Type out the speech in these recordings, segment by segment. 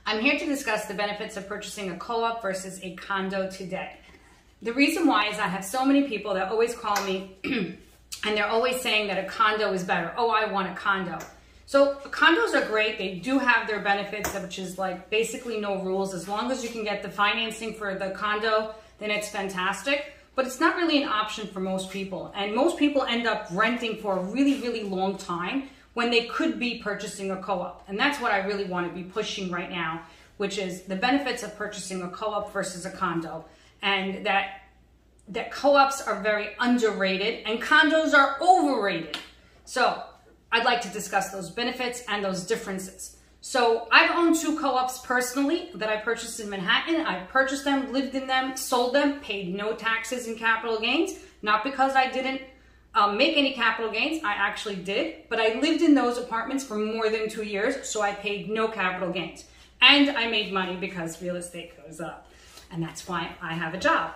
I'm here to discuss the benefits of purchasing a co-op versus a condo today. The reason why is I have so many people that always call me and they're always saying that a condo is better. Oh, I want a condo. So condos are great. They do have their benefits, which is like basically no rules. As long as you can get the financing for the condo, then it's fantastic. But it's not really an option for most people. And most people end up renting for a really, really long time when they could be purchasing a co-op. And that's what I really want to be pushing right now, which is the benefits of purchasing a co-op versus a condo. And that co-ops are very underrated and condos are overrated. So I'd like to discuss those benefits and those differences. So I've owned two co-ops personally that I purchased in Manhattan. I purchased them, lived in them, sold them, paid no taxes and capital gains. Not because I didn't make any capital gains, I actually did, but I lived in those apartments for more than 2 years, so I paid no capital gains. And I made money because real estate goes up. And that's why I have a job.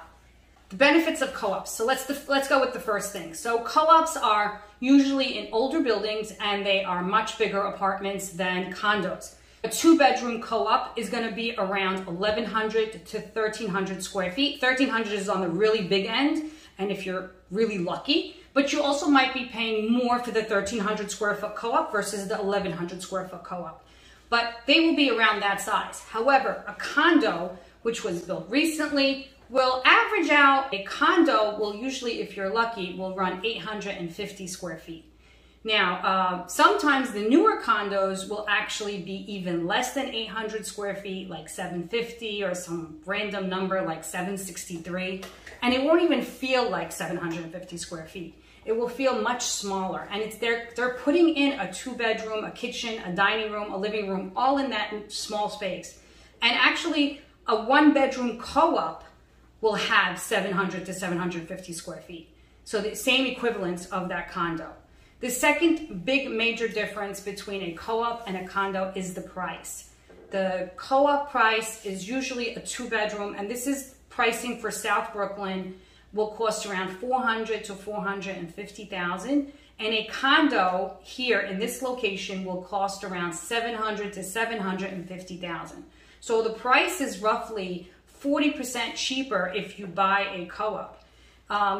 The benefits of co-ops. So let's go with the first thing. So co-ops are usually in older buildings and they are much bigger apartments than condos. A 2-bedroom co-op is going to be around 1,100 to 1,300 square feet. 1,300 is on the really big end, and if you're really lucky, but you also might be paying more for the 1,300 square foot co-op versus the 1,100 square foot co-op. But they will be around that size. However, a condo, which was built recently, will average out. A condo will usually, if you're lucky, will run 850 square feet. Now, sometimes the newer condos will actually be even less than 800 square feet, like 750 or some random number like 763. And it won't even feel like 750 square feet. It will feel much smaller. And they're putting in a 2-bedroom, a kitchen, a dining room, a living room, all in that small space. And actually, a 1-bedroom co-op will have 700 to 750 square feet. So the same equivalence of that condo. The second big major difference between a co-op and a condo is the price. The co-op price is usually a 2-bedroom, and this is pricing for South Brooklyn, will cost around $400,000 to $450,000, and a condo here in this location will cost around $700,000 to $750,000. So the price is roughly 40% cheaper if you buy a co-op.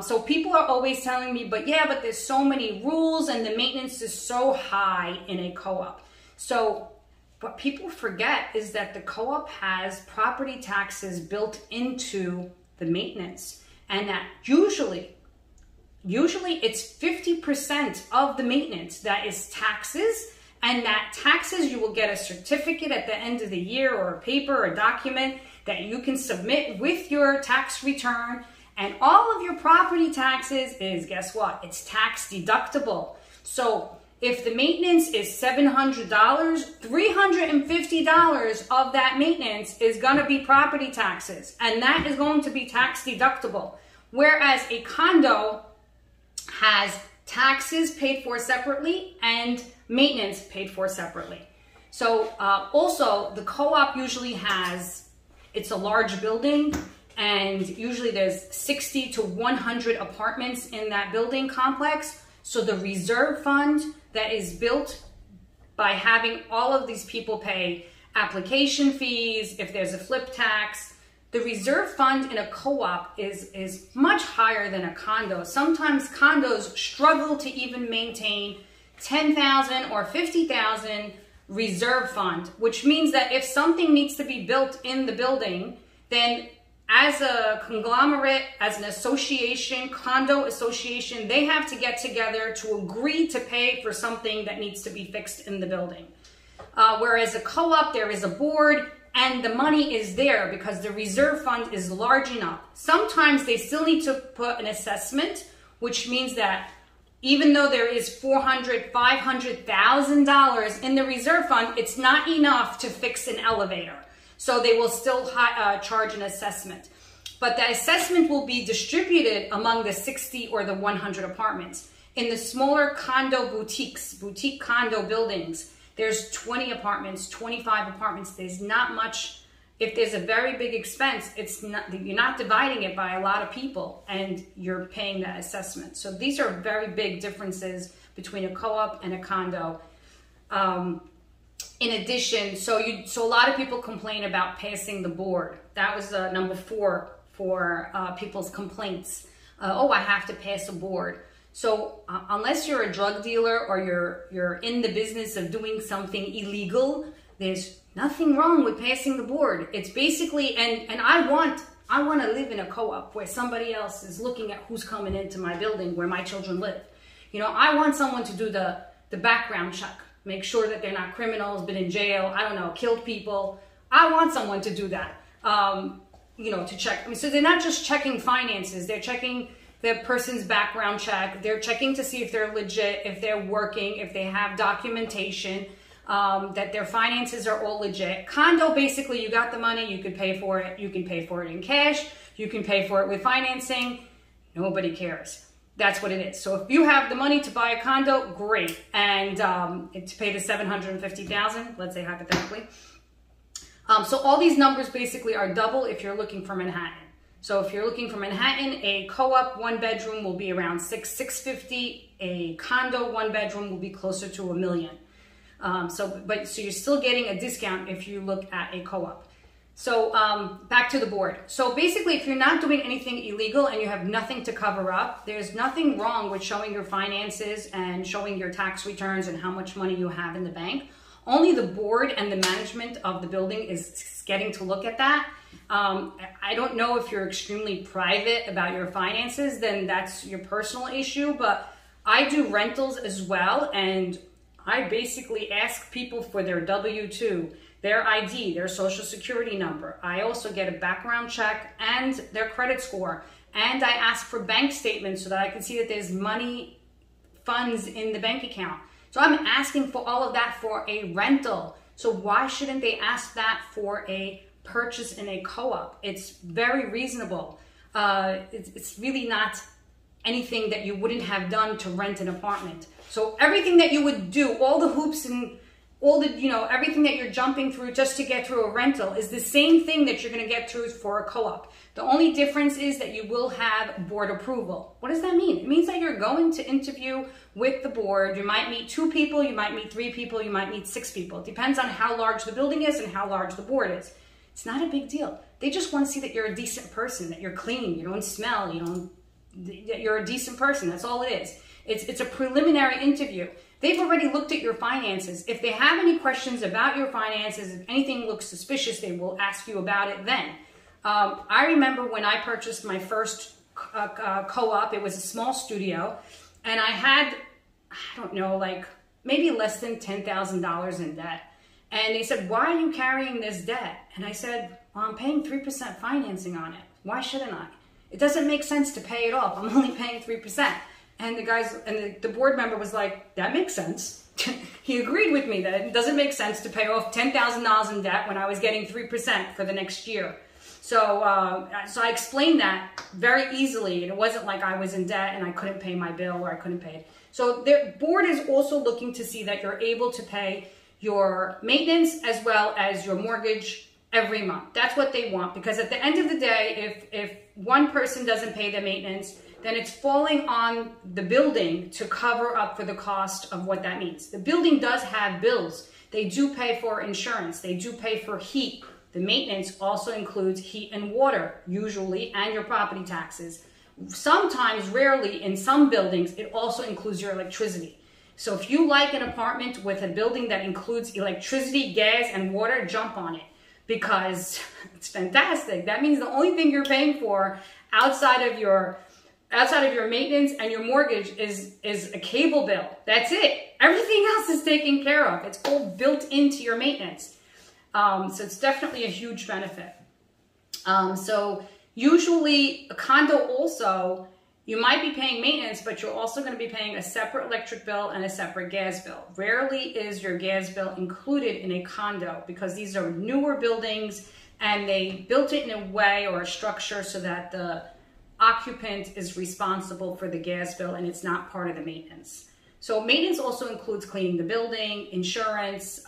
So people are always telling me, but there's so many rules and the maintenance is so high in a co-op. So what people forget is that the co-op has property taxes built into the maintenance, and that usually it's 50% of the maintenance that is taxes, and that taxes, you will get a certificate at the end of the year or a paper or a document that you can submit with your tax return. And all of your property taxes is, guess what? It's tax deductible. So if the maintenance is $700, $350 of that maintenance is gonna be property taxes. And that is going to be tax deductible. Whereas a condo has taxes paid for separately and maintenance paid for separately. So also the co-op usually has, it's a large building, and usually there's 60 to 100 apartments in that building complex. So the reserve fund that is built by having all of these people pay application fees, if there's a flip tax, the reserve fund in a co-op is much higher than a condo. Sometimes condos struggle to even maintain 10,000 or 50,000 reserve fund, which means that if something needs to be built in the building, then as a conglomerate, as an association, condo association, they have to get together to agree to pay for something that needs to be fixed in the building. Whereas a co-op, there is a board and the money is there because the reserve fund is large enough. Sometimes they still need to put an assessment, which means that even though there is $400,000, $500,000 in the reserve fund, it's not enough to fix an elevator. So they will still charge an assessment. But the assessment will be distributed among the 60 or the 100 apartments. In the smaller condo boutiques, boutique condo buildings, there's 20 apartments, 25 apartments. There's not much. If there's a very big expense, you're not dividing it by a lot of people and you're paying that assessment. So these are very big differences between a co-op and a condo. in addition, so a lot of people complain about passing the board. That was number 4 for people's complaints. Oh, I have to pass a board. So unless you're a drug dealer or you're in the business of doing something illegal, there's nothing wrong with passing the board. It's basically, and I want to live in a co-op where somebody else is looking at who's coming into my building where my children live. You know, I want someone to do the background check, make sure that they're not criminals, been in jail, I don't know, killed people. I want someone to do that, you know, to check. I mean, so they're not just checking finances, they're checking the person's background check. They're checking to see if they're legit, if they're working, if they have documentation, that their finances are all legit. Condo, basically, you got the money, you could pay for it. You can pay for it in cash. You can pay for it with financing. Nobody cares. That's what it is. So if you have the money to buy a condo, great. And to pay the $750,000, let's say hypothetically. So all these numbers basically are double if you're looking for Manhattan. So if you're looking for Manhattan, a co-op 1-bedroom will be around $650. A condo 1-bedroom will be closer to $1 million. So you're still getting a discount if you look at a co-op. So back to the board. So basically, if you're not doing anything illegal and you have nothing to cover up, there's nothing wrong with showing your finances and showing your tax returns and how much money you have in the bank. Only the board and the management of the building is getting to look at that. I don't know if you're extremely private about your finances, then that's your personal issue, but I do rentals as well, and I basically ask people for their W-2, their ID, their social security number. I also get a background check and their credit score, and I ask for bank statements so that I can see that there's money, funds in the bank account. So I'm asking for all of that for a rental. So why shouldn't they ask that for a purchase in a co-op? It's very reasonable. It's really not anything that you wouldn't have done to rent an apartment. So everything that you would do, all the hoops and all the, you know, everything that you're jumping through just to get through a rental is the same thing that you're going to get through for a co-op. The only difference is that you will have board approval. What does that mean? It means that you're going to interview with the board. You might meet 2 people, you might meet 3 people, you might meet 6 people. It depends on how large the building is and how large the board is. It's not a big deal. They just want to see that you're a decent person, that you're clean, you don't smell, that you're a decent person. That's all it is. It's a preliminary interview. They've already looked at your finances. If they have any questions about your finances, if anything looks suspicious, they will ask you about it then. I remember when I purchased my first co-op, it was a small studio, and I had, I don't know, like maybe less than $10,000 in debt. And they said, why are you carrying this debt? And I said, well, I'm paying 3% financing on it. Why shouldn't I? It doesn't make sense to pay it off. I'm only paying 3%. And the guys, and the board member was like, that makes sense. He agreed with me that it doesn't make sense to pay off $10,000 in debt when I was getting 3% for the next year. So I explained that very easily. And it wasn't like I was in debt and I couldn't pay my bill or I couldn't pay it. So the board is also looking to see that you're able to pay your maintenance as well as your mortgage every month. That's what they want, because at the end of the day, if one person doesn't pay the maintenance, then it's falling on the building to cover up for the cost of what that means. The building does have bills. They do pay for insurance. They do pay for heat. The maintenance also includes heat and water, usually, and your property taxes. Sometimes, rarely, in some buildings, it also includes your electricity. So if you like an apartment with a building that includes electricity, gas, and water, jump on it, because it's fantastic. That means the only thing you're paying for outside of your maintenance and your mortgage is a cable bill. That's it. Everything else is taken care of. It's all built into your maintenance. So it's definitely a huge benefit. So usually a condo also, you might be paying maintenance, but you're also going to be paying a separate electric bill and a separate gas bill. Rarely is your gas bill included in a condo, because these are newer buildings and they built it in a way or a structure so that the occupant is responsible for the gas bill and it's not part of the maintenance. So maintenance also includes cleaning the building, insurance,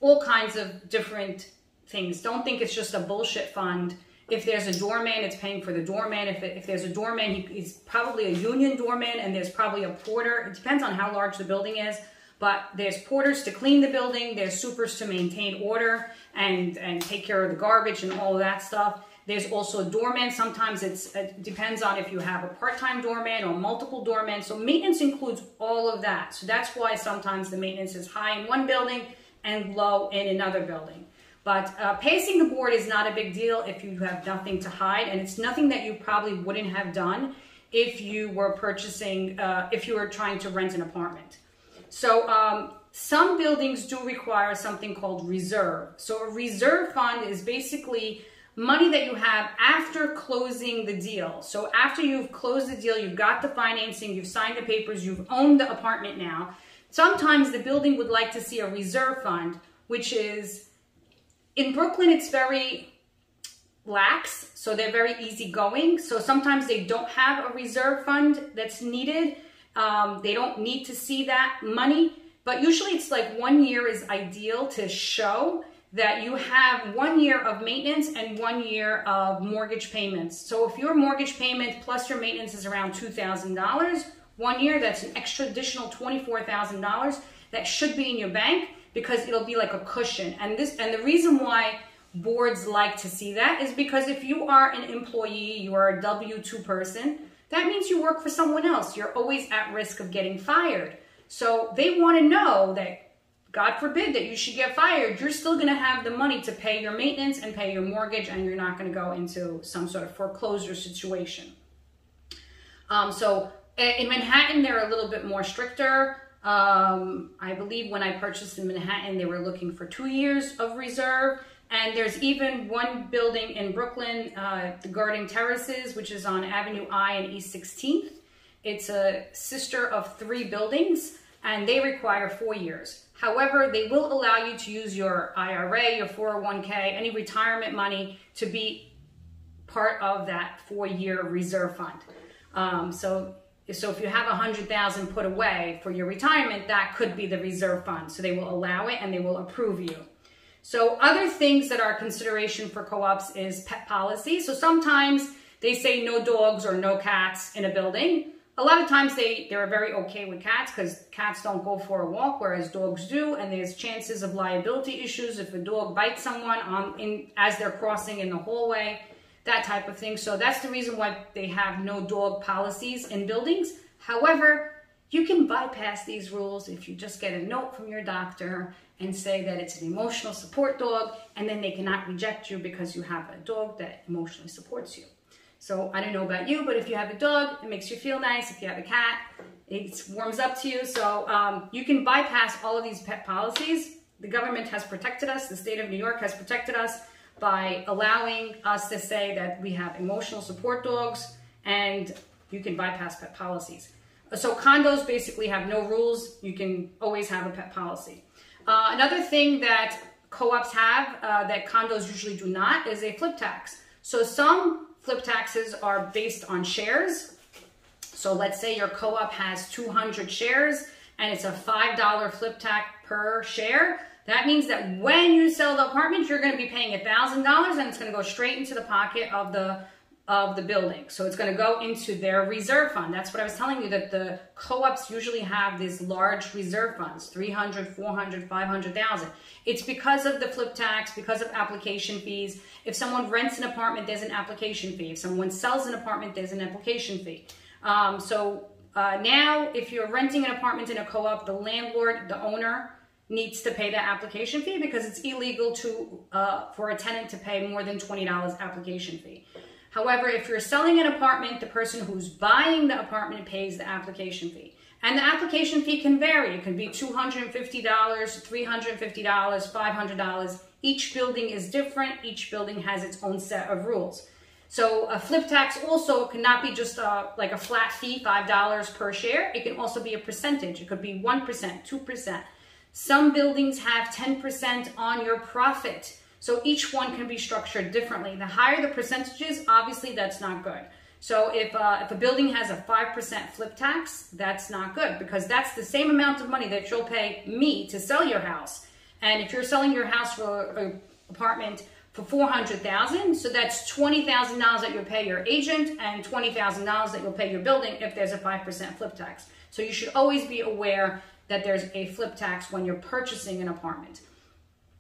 all kinds of different things. Don't think it's just a bullshit fund. If there's a doorman, it's paying for the doorman. If there's a doorman, he's probably a union doorman, and there's probably a porter. It depends on how large the building is. But there's porters to clean the building, there's supers to maintain order and take care of the garbage and all of that stuff. There's also a doorman. Sometimes it depends on if you have a part-time doorman or multiple doormen. So maintenance includes all of that. So that's why sometimes the maintenance is high in one building and low in another building. But pacing the board is not a big deal if you have nothing to hide, and it's nothing that you probably wouldn't have done if you were purchasing, if you were trying to rent an apartment. So some buildings do require something called reserve. So a reserve fund is basically money that you have after closing the deal. So after you've closed the deal, you've got the financing, you've signed the papers, you've owned the apartment now. Sometimes the building would like to see a reserve fund, which is, in Brooklyn, it's very lax, so they're very easygoing. So sometimes they don't have a reserve fund that's needed. They don't need to see that money, but usually it's like 1 year is ideal to show that you have 1 year of maintenance and 1 year of mortgage payments. So if your mortgage payment plus your maintenance is around $2,000, 1 year, that's an extra additional $24,000 that should be in your bank, because it'll be like a cushion. And the reason why boards like to see that is because if you are an employee, you are a W-2 person, that means you work for someone else. You're always at risk of getting fired. So they want to know that, God forbid that you should get fired, you're still going to have the money to pay your maintenance and pay your mortgage, and you're not going to go into some sort of foreclosure situation. So in Manhattan, they're a little bit more stricter. I believe when I purchased in Manhattan, they were looking for 2 years of reserve. And there's even one building in Brooklyn, the Garden Terraces, which is on Avenue I and East 16th. It's a sister of 3 buildings, and they require 4 years. However, they will allow you to use your IRA, your 401k, any retirement money to be part of that 4-year reserve fund. So if you have $100,000 put away for your retirement, that could be the reserve fund. So they will allow it and they will approve you. So other things that are consideration for co-ops is pet policy. So sometimes they say no dogs or no cats in a building. A lot of times they're very okay with cats because cats don't go for a walk, whereas dogs do. And there's chances of liability issues if a dog bites someone as they're crossing in the hallway, that type of thing. So that's the reason why they have no dog policies in buildings. However, you can bypass these rules if you just get a note from your doctor and say that it's an emotional support dog, and then they cannot reject you because you have a dog that emotionally supports you. So I don't know about you, but if you have a dog, it makes you feel nice. If you have a cat, it warms up to you. So you can bypass all of these pet policies. The government has protected us. The state of New York has protected us by allowing us to say that we have emotional support dogs, and you can bypass pet policies. So condos basically have no rules. You can always have a pet policy. Another thing that co-ops have that condos usually do not is a flip tax. So some flip taxes are based on shares. So let's say your co-op has 200 shares and it's a $5 flip tax per share. That means that when you sell the apartment, you're going to be paying $1,000, and it's going to go straight into the pocket of the building. So it's going to go into their reserve fund. That's what I was telling you, that the co-ops usually have these large reserve funds, 300, 400, 500,000. It's because of the flip tax, because of application fees. If someone rents an apartment, there's an application fee. If someone sells an apartment, there's an application fee. Now, if you're renting an apartment in a co-op, the landlord, the owner, needs to pay that application fee, because it's illegal for a tenant to pay more than $20 application fee. However, if you're selling an apartment, the person who's buying the apartment pays the application fee. And the application fee can vary. It can be $250, $350, $500. Each building is different. Each building has its own set of rules. So a flip tax also cannot be just like a flat fee, $5 per share. It can also be a percentage. It could be 1%, 2%. Some buildings have 10% on your profit. So each one can be structured differently. The higher the percentages, obviously that's not good. So if a building has a 5% flip tax, that's not good, because that's the same amount of money that you'll pay me to sell your house. And if you're selling your house for an apartment for $400,000, so that's $20,000 that you'll pay your agent and $20,000 that you'll pay your building if there's a 5% flip tax. So you should always be aware that there's a flip tax when you're purchasing an apartment.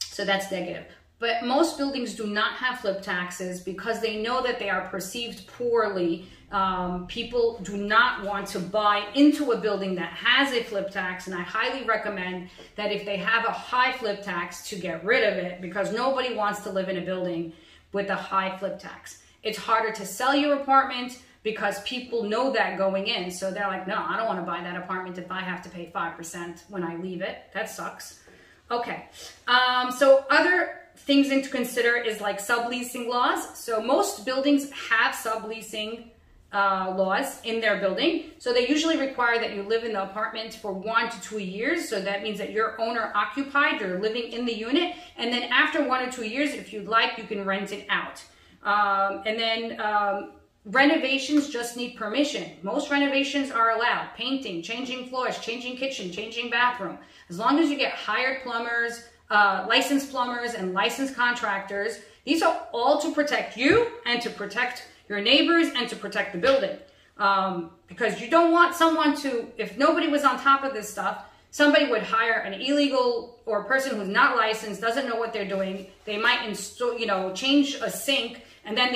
So that's negative. But most buildings do not have flip taxes because they know that they are perceived poorly. People do not want to buy into a building that has a flip tax, and I highly recommend that if they have a high flip tax to get rid of it, because nobody wants to live in a building with a high flip tax. It's harder to sell your apartment because people know that going in. So they're like, no, I don't want to buy that apartment if I have to pay 5% when I leave it. That sucks. Okay, so other things to consider is like subleasing laws. So most buildings have subleasing laws in their building. So they usually require that you live in the apartment for 1 to 2 years. So that means that you're owner occupied, you're living in the unit. And then after 1 or 2 years, if you'd like, you can rent it out. Renovations just need permission. Most renovations are allowed. Painting, changing floors, changing kitchen, changing bathroom. As long as you get hired plumbers, licensed plumbers, and licensed contractors, these are all to protect you and to protect your neighbors and to protect the building. Because you don't want someone to, if nobody was on top of this stuff, somebody would hire an illegal or a person who's not licensed, doesn't know what they're doing. They might install, change a sink, and then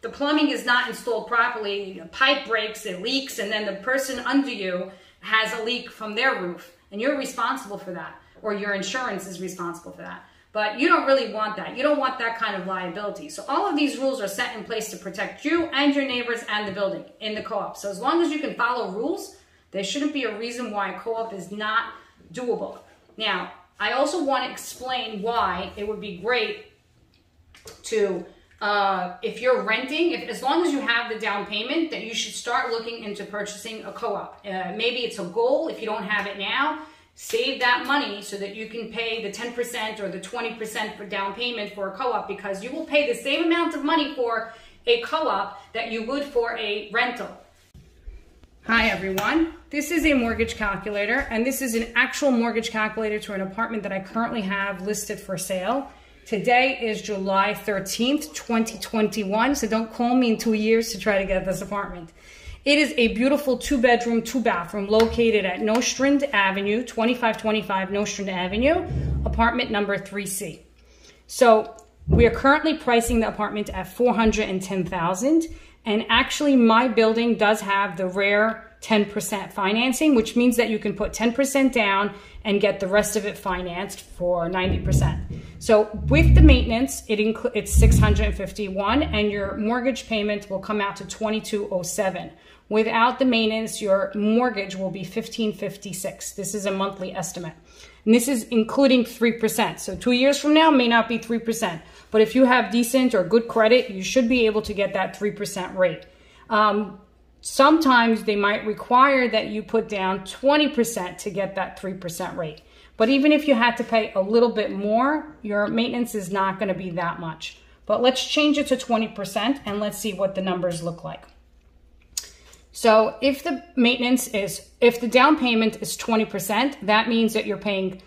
the plumbing is not installed properly. A pipe breaks, it leaks, and then the person under you has a leak from their roof, and you're responsible for that, or your insurance is responsible for that. But you don't really want that. You don't want that kind of liability. So all of these rules are set in place to protect you and your neighbors and the building in the co-op. So as long as you can follow rules, there shouldn't be a reason why a co-op is not doable. Now, I also want to explain why it would be great to, if you're renting, as long as you have the down payment, that you should start looking into purchasing a co-op. Maybe it's a goal if you don't have it now. Save that money so that you can pay the 10% or the 20% for down payment for a co-op, because you will pay the same amount of money for a co-op that you would for a rental. Hi everyone, this is a mortgage calculator, and this is an actual mortgage calculator to an apartment that I currently have listed for sale. Today is July 13th, 2021, so don't call me in 2 years to try to get this apartment. It is a beautiful 2-bedroom, 2-bathroom located at Nostrand Avenue, 2525 Nostrand Avenue, apartment number 3C. So we are currently pricing the apartment at $410,000, and actually my building does have the rare 10% financing, which means that you can put 10% down and get the rest of it financed for 90%. So with the maintenance, it's $651, and your mortgage payment will come out to $2207. Without the maintenance, your mortgage will be $1556. This is a monthly estimate. And this is including 3%. So 2 years from now may not be 3%. But if you have decent or good credit, you should be able to get that 3% rate. Sometimes they might require that you put down 20% to get that 3% rate. But even if you had to pay a little bit more, your maintenance is not going to be that much. But let's change it to 20% and let's see what the numbers look like. So if the down payment is 20%, that means that you're paying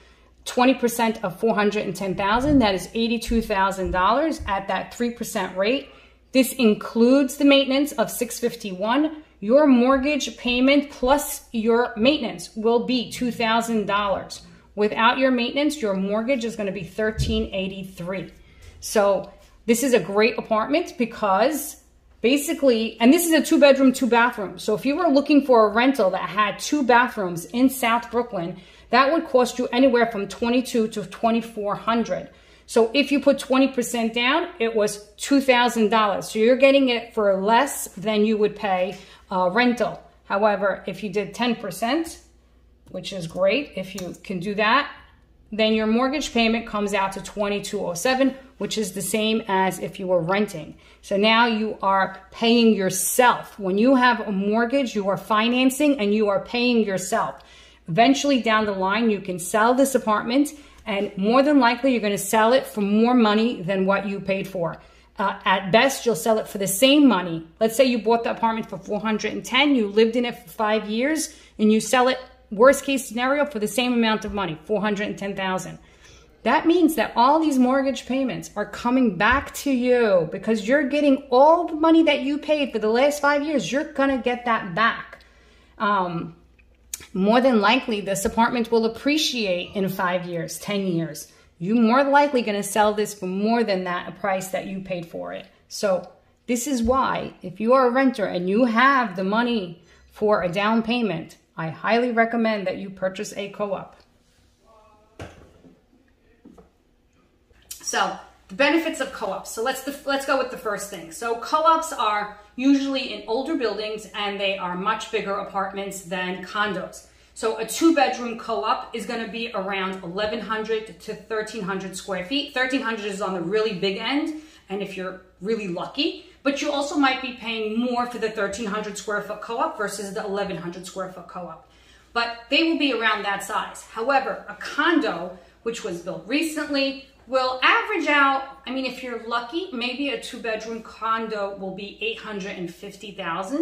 20% of $410,000. That is $82,000 at that 3% rate. This includes the maintenance of $651. Your mortgage payment plus your maintenance will be $2,000. Without your maintenance, your mortgage is going to be $1,383. So this is a great apartment because basically, and this is a 2-bedroom, 2-bathroom. So if you were looking for a rental that had 2 bathrooms in South Brooklyn, that would cost you anywhere from $2,200 to $2,400. So if you put 20% down, it was $2,000. So you're getting it for less than you would pay rental. However, if you did 10%, which is great, if you can do that, then your mortgage payment comes out to $2,207, which is the same as if you were renting. So now you are paying yourself. When you have a mortgage, you are financing and you are paying yourself. Eventually down the line, you can sell this apartment, and more than likely you're going to sell it for more money than what you paid for. At best, you'll sell it for the same money. Let's say you bought the apartment for $410, you lived in it for 5 years, and you sell it, worst case scenario, for the same amount of money, $410,000. That means that all these mortgage payments are coming back to you because you're getting all the money that you paid for the last 5 years. You're going to get that back. more than likely this apartment will appreciate in 5 years, 10 years. You're more likely going to sell this for more than that price that you paid for it. So this is why, if you are a renter and you have the money for a down payment, I highly recommend that you purchase a co-op. So the benefits of co-ops. So let's go with the first thing. So co-ops are usually in older buildings and they are much bigger apartments than condos. So a 2-bedroom co-op is going to be around 1,100 to 1,300 square feet. 1,300 is on the really big end, and if you're really lucky, but you also might be paying more for the 1,300 square foot co-op versus the 1,100 square foot co-op. But they will be around that size. However, a condo, which was built recently, will average out, I mean, if you're lucky, maybe a 2-bedroom condo will be $850,000.